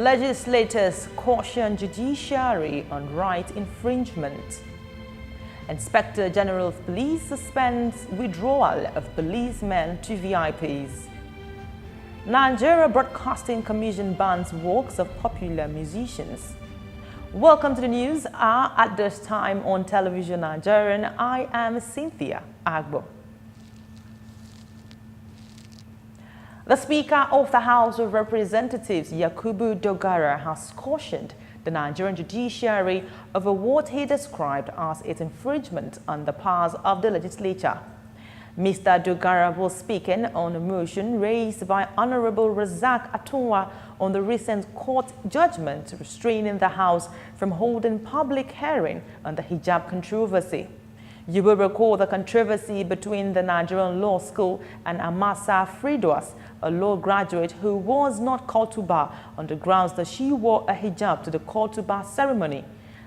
Legislators caution Judiciary on right infringement. Inspector General of Police suspends withdrawal of policemen to VIPs. Nigeria Broadcasting Commission bans works of popular musicians. Welcome to the news hour at this time on Television Nigerian. I am Cynthia Agbo. The Speaker of the House of Representatives, Yakubu Dogara, has cautioned the Nigerian judiciary over what he described as its infringement on the powers of the legislature. Mr. Dogara was speaking on a motion raised by Honorable Razak Atunwa on the recent court judgment restraining the House from holding public hearing on the hijab controversy. You will recall the controversy between the Nigerian Law School and Amasa Fridoas, a law graduate who was not called to bar on the grounds that she wore a hijab to the call to bar ceremony.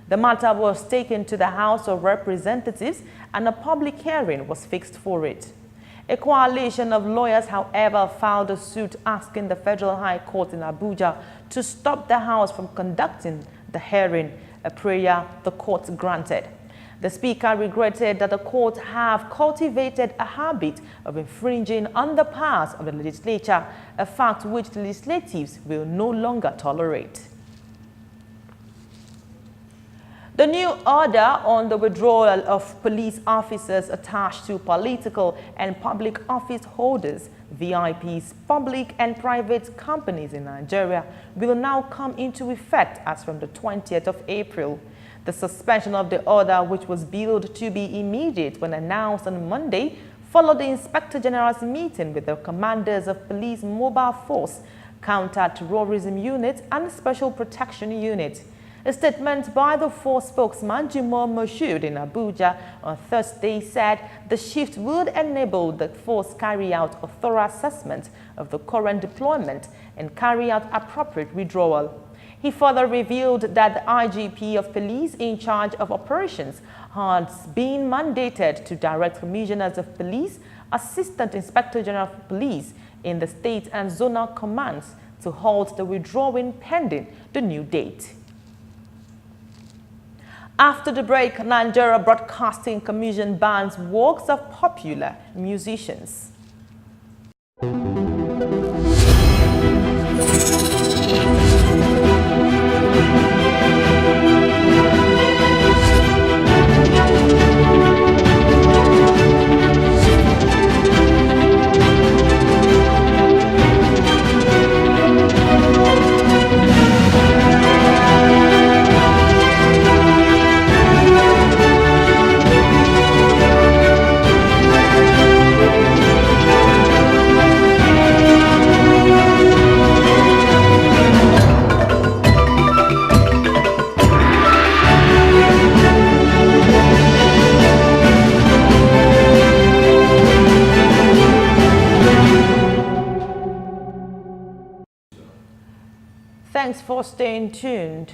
The matter was taken to the House of Representatives and a public hearing was fixed for it. A coalition of lawyers, however, filed a suit asking the Federal High Court in Abuja to stop the House from conducting the hearing, a prayer the court granted. The Speaker regretted that the court have cultivated a habit of infringing on the powers of the legislature, a fact which the legislatives will no longer tolerate. The new order on the withdrawal of police officers attached to political and public office holders, VIPs, public and private companies in Nigeria will now come into effect as from the 20th of April. The suspension of the order, which was billed to be immediate when announced on Monday, followed the Inspector General's meeting with the commanders of Police Mobile Force, Counter-Terrorism Unit and Special Protection Unit. A statement by the force spokesman Jimoh Moshood in Abuja on Thursday said the shift would enable the force carry out a thorough assessment of the current deployment and carry out appropriate withdrawal. He further revealed that the IGP of police in charge of operations has been mandated to direct commissioners of police, Assistant Inspector General of Police in the state and zonal commands to halt the withdrawing pending the new date. After the break, Nigeria Broadcasting Commission bans works of popular musicians. Thanks for staying tuned.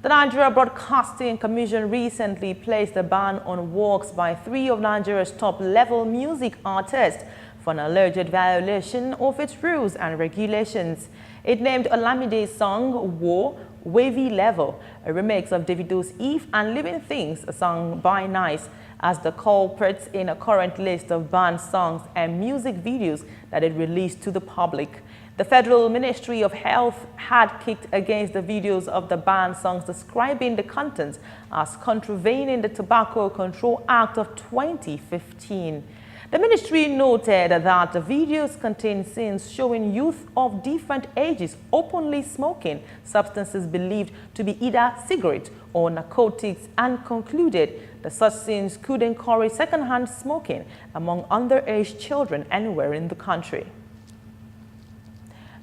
The Nigeria Broadcasting Commission recently placed a ban on works by 3 of Nigeria's top-level music artists for an alleged violation of its rules and regulations. It named Olamide's song War Wavy Level, a remix of Davido's If and Living Things, a song by Nice, as the culprits in a current list of banned songs and music videos that it released to the public. The Federal Ministry of Health had kicked against the videos of the banned songs, describing the contents as contravening the Tobacco Control Act of 2015. The ministry noted that the videos contain scenes showing youth of different ages openly smoking substances believed to be either cigarettes or narcotics, and concluded that such scenes could encourage secondhand smoking among underage children anywhere in the country.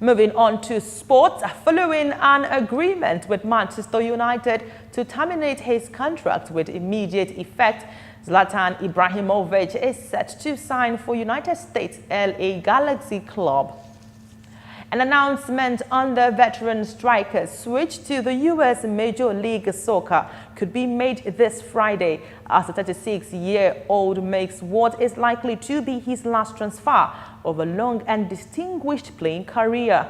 Moving on to sports, following an agreement with Manchester United to terminate his contract with immediate effect, Zlatan Ibrahimovic is set to sign for United States LA Galaxy Club. An announcement on the veteran striker's switch to the U.S. Major League Soccer could be made this Friday as the 36-year-old makes what is likely to be his last transfer of a long and distinguished playing career.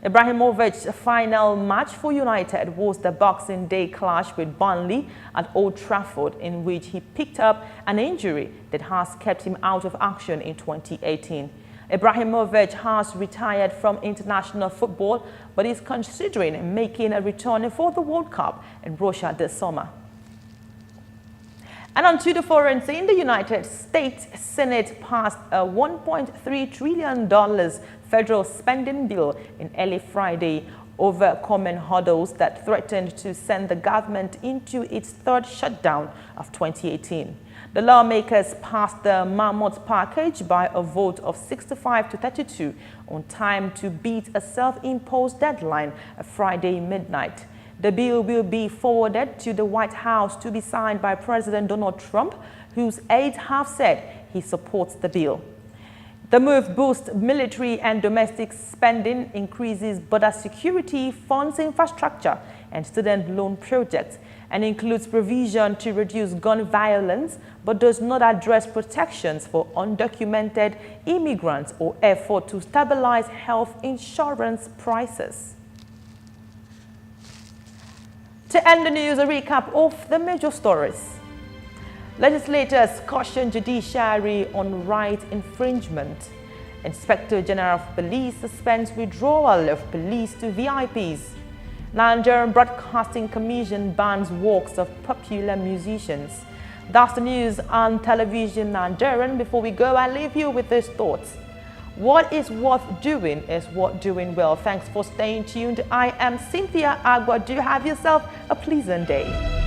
Ibrahimovic's final match for United was the Boxing Day clash with Burnley at Old Trafford, in which he picked up an injury that has kept him out of action in 2018. Ibrahimovic has retired from international football but is considering making a return for the World Cup in Russia this summer. And on to the foreign scene, the United States Senate passed a $1.3 trillion federal spending bill in early Friday, overcoming hurdles that threatened to send the government into its third shutdown of 2018. The lawmakers passed the mammoth package by a vote of 65 to 32 on time to beat a self-imposed deadline of Friday midnight. The bill will be forwarded to the White House to be signed by President Donald Trump, whose aides have said he supports the bill. The move boosts military and domestic spending, increases border security, funds infrastructure and student loan projects, and includes provision to reduce gun violence, but does not address protections for undocumented immigrants or effort to stabilize health insurance prices. To end the news, a recap of the major stories. Legislators caution Judiciary on right infringement. Inspector General of Police suspends withdrawal of police to VIPs. Nigerian Broadcasting Commission bans works of popular musicians. That's the news on television Nigerian. Before we go, I leave you with these thoughts. What is worth doing is worth doing well. Thanks for staying tuned. I am Cynthia Agua. Do have yourself a pleasant day.